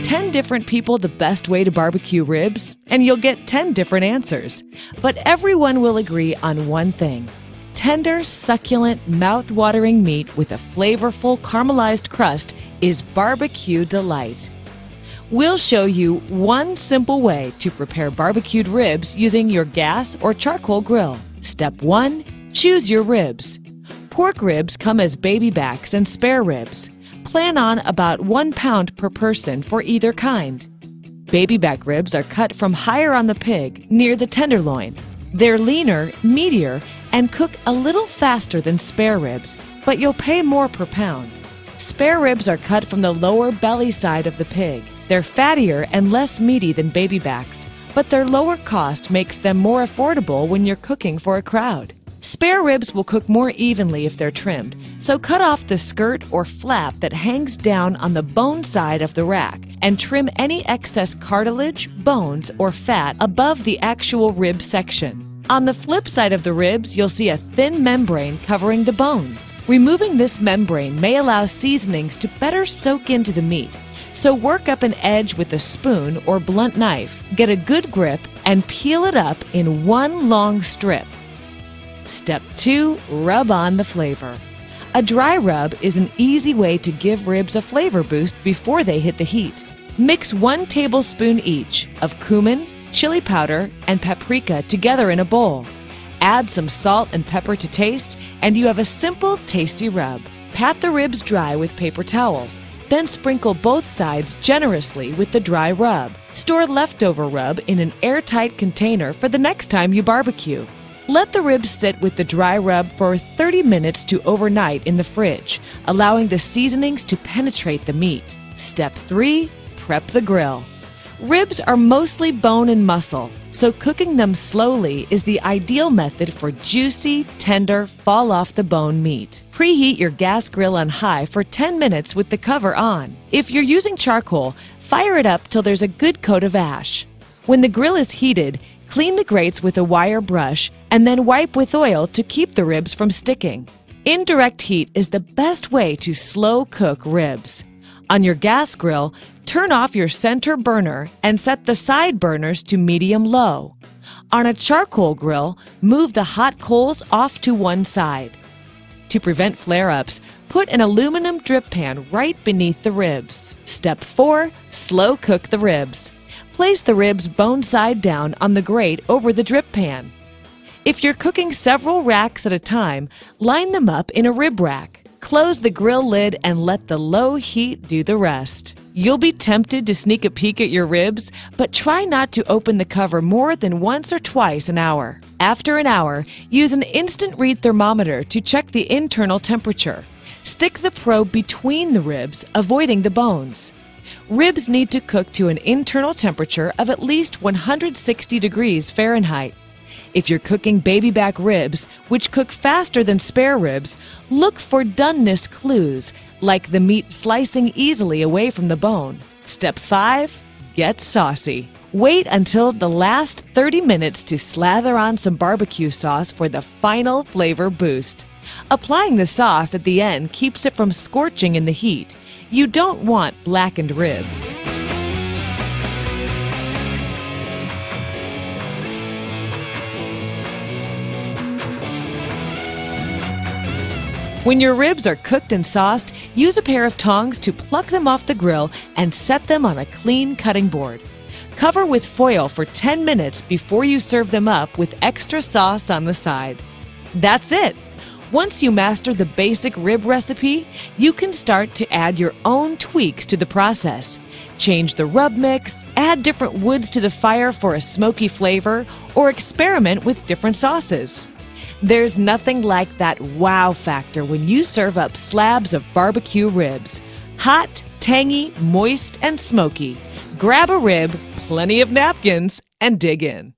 10 different people the best way to barbecue ribs, and you'll get 10 different answers. But everyone will agree on one thing. Tender, succulent, mouth-watering meat with a flavorful caramelized crust is barbecue delight. We'll show you one simple way to prepare barbecued ribs using your gas or charcoal grill. Step 1. Choose your ribs. Pork ribs come as baby backs and spare ribs. Plan on about 1 pound per person for either kind. Baby back ribs are cut from higher on the pig, near the tenderloin. They're leaner, meatier, and cook a little faster than spare ribs, but you'll pay more per pound. Spare ribs are cut from the lower belly side of the pig. They're fattier and less meaty than baby backs, but their lower cost makes them more affordable when you're cooking for a crowd. Spare ribs will cook more evenly if they're trimmed, so cut off the skirt or flap that hangs down on the bone side of the rack and trim any excess cartilage, bones, or fat above the actual rib section. On the flip side of the ribs, you'll see a thin membrane covering the bones. Removing this membrane may allow seasonings to better soak into the meat, so work up an edge with a spoon or blunt knife, get a good grip, and peel it up in one long strip. Step 2. Rub on the flavor. A dry rub is an easy way to give ribs a flavor boost before they hit the heat. Mix 1 tablespoon each of cumin, chili powder, and paprika together in a bowl. Add some salt and pepper to taste, and you have a simple, tasty rub. Pat the ribs dry with paper towels, then sprinkle both sides generously with the dry rub. Store leftover rub in an airtight container for the next time you barbecue. Let the ribs sit with the dry rub for 30 minutes to overnight in the fridge, allowing the seasonings to penetrate the meat. Step 3. Prep the grill. Ribs are mostly bone and muscle, so cooking them slowly is the ideal method for juicy, tender, fall-off-the-bone meat. Preheat your gas grill on high for 10 minutes with the cover on. If you're using charcoal, fire it up till there's a good coat of ash. When the grill is heated, clean the grates with a wire brush and then wipe with oil to keep the ribs from sticking. Indirect heat is the best way to slow cook ribs. On your gas grill, turn off your center burner and set the side burners to medium-low. On a charcoal grill, move the hot coals off to one side. To prevent flare-ups, put an aluminum drip pan right beneath the ribs. Step 4. Slow cook the ribs. Place the ribs bone side down on the grate over the drip pan. If you're cooking several racks at a time, line them up in a rib rack. Close the grill lid and let the low heat do the rest. You'll be tempted to sneak a peek at your ribs, but try not to open the cover more than once or twice an hour. After an hour, use an instant read thermometer to check the internal temperature. Stick the probe between the ribs, avoiding the bones. Ribs need to cook to an internal temperature of at least 160 degrees Fahrenheit. If you're cooking baby back ribs, which cook faster than spare ribs, look for doneness clues, like the meat slicing easily away from the bone. Step 5. Get saucy. Wait until the last 30 minutes to slather on some barbecue sauce for the final flavor boost. Applying the sauce at the end keeps it from scorching in the heat. You don't want blackened ribs. When your ribs are cooked and sauced, use a pair of tongs to pluck them off the grill and set them on a clean cutting board. Cover with foil for 10 minutes before you serve them up with extra sauce on the side. That's it! Once you master the basic rib recipe, you can start to add your own tweaks to the process. Change the rub mix, add different woods to the fire for a smoky flavor, or experiment with different sauces. There's nothing like that wow factor when you serve up slabs of barbecue ribs. Hot, tangy, moist, and smoky. Grab a rib, plenty of napkins, and dig in.